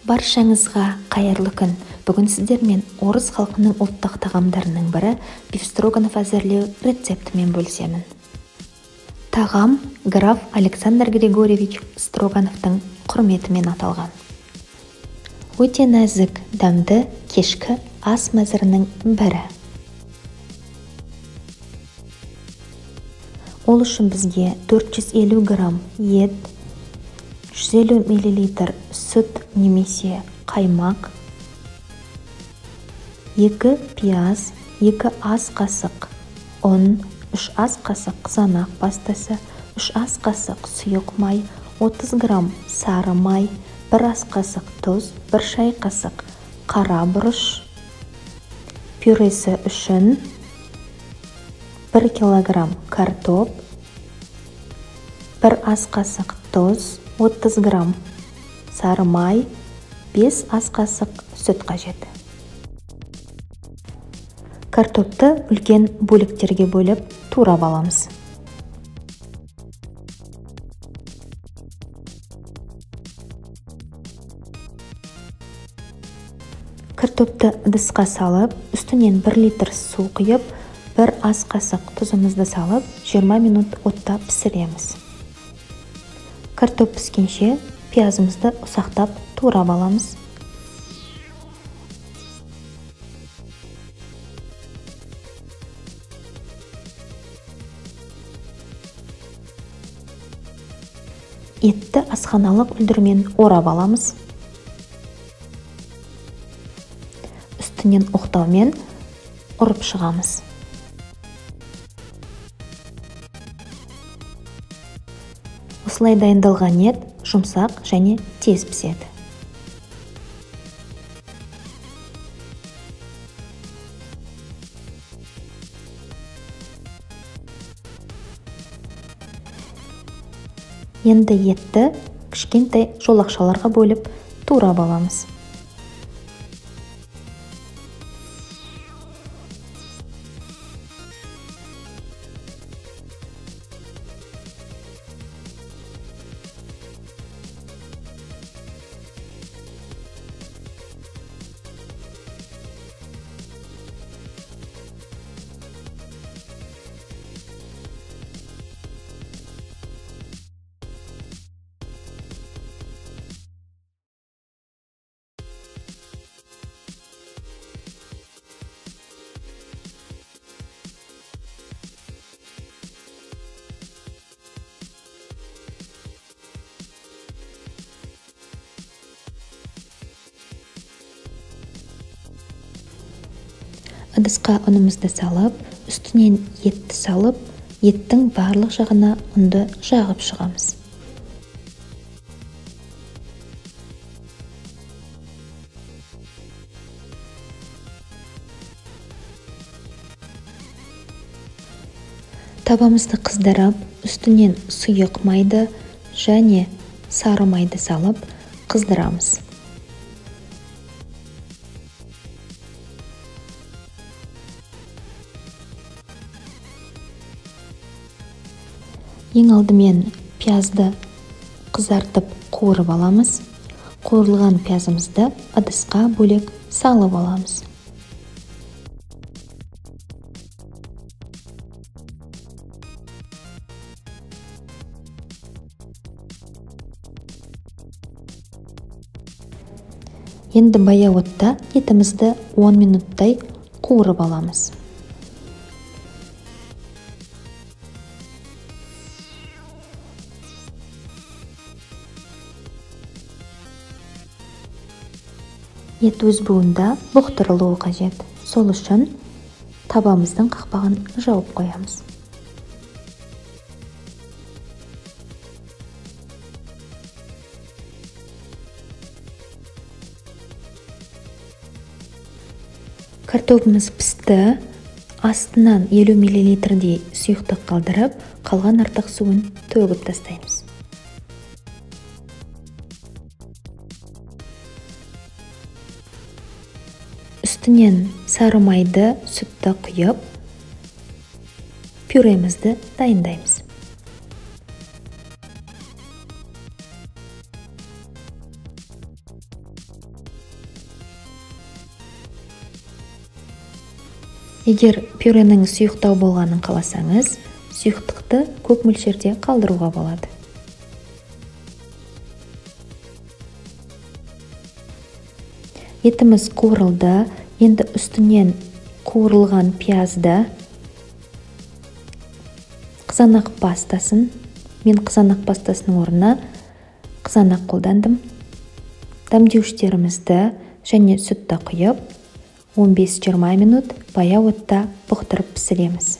Баршаңызға қайырлы күн. Бүгін сіздермен орыс халқының ұлттық тағамдарының бірі биф строганов әзірлеу рецептімен бөлісемін. Тағам граф Александр Григорьевич Строгановтың құрметімен аталған. Өте нәзік, дәмді кешкі ас мәзірінің бірі. Ол үшін бізге 450 грамм ет, 150 мл сүт немесе қаймақ, 2 пияз, 2 ас қасық ұн, 3 ас қасық қызанақ пастасы, 3 ас қасық сұйық май, 30 грамм сары май, 1 ас қасық тұз, 1 шай қасық қара бұрыш, пюресі үшін 1 килограмм картоп, 1 ас қасық тұз, 30 грамм сары май, 5 ас қасық сүт қажет. Картопты үлкен бөліктерге бөліп турап аламыз. Картопты ыдысқа салып, үстінен 1 литр су құйып, 1 ас қасық тұзымызды салып, 20 минут отта пісіреміз. Картоп піскенше пиязымызды ұсақтап турап аламыз. Етті асханалық үлдірмен орап аламыз. Үстінен оқтаумен ұрып шығамыз. Осылай дайындалған ет жұмсақ және тез піседі. Енді етті кішкентай жолақшаларға бөліп турап аламыз. Ыдысқа ұнымызды салып, үстінен етті салып, еттің барлық жағына ұнды жағып шығамыз. Табамызды қыздырып, үстінен сұйық майды және сары майды салып қыздырамыз. Ең алдымен пиязды қызартып қуырып аламыз. Қуырылған пиязымызды ыдысқа бөлек салып аламыз. Енді баяу отта етімізді 10 минуттай қуырып аламыз. Ет өз буында бұқтырылуы қажет. Сол үшін табамыздың қақпағын жауып қоямыз. Картопымыз пісті. Астынан 50 мл-дей сұйықтық қалдырып, қалған артық суын төгіп тастаймыз. Үстінен сары майды, сүтті құйып, пюремізді дайындаймыз. Егер пюренің сұйықтау болғанын қаласаңыз, сұйықтықты көп мөлшерде қалдыруға болады. Етіміз қуырылды, енді үстінен қуырылған пиязды қызанақ пастасын, мен қызанақ пастасының орнына қызанақ қолдандым. Дәмдеуіштерімізді және сүтті құйып, 15-20 минут баяу отта бұқтырып пісіреміз.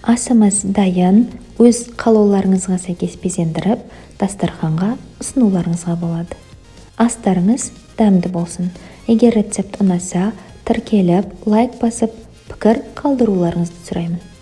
Асымыз дайын, өз қалауларыңызға сәйкес безендіріп, дастарханға ұсынуларыңызға болады. Астарыңыз дәмді болсын. Егер рецепт ұнаса, тіркеліп, лайк басып, пікір қалдыруларыңызды сұраймын.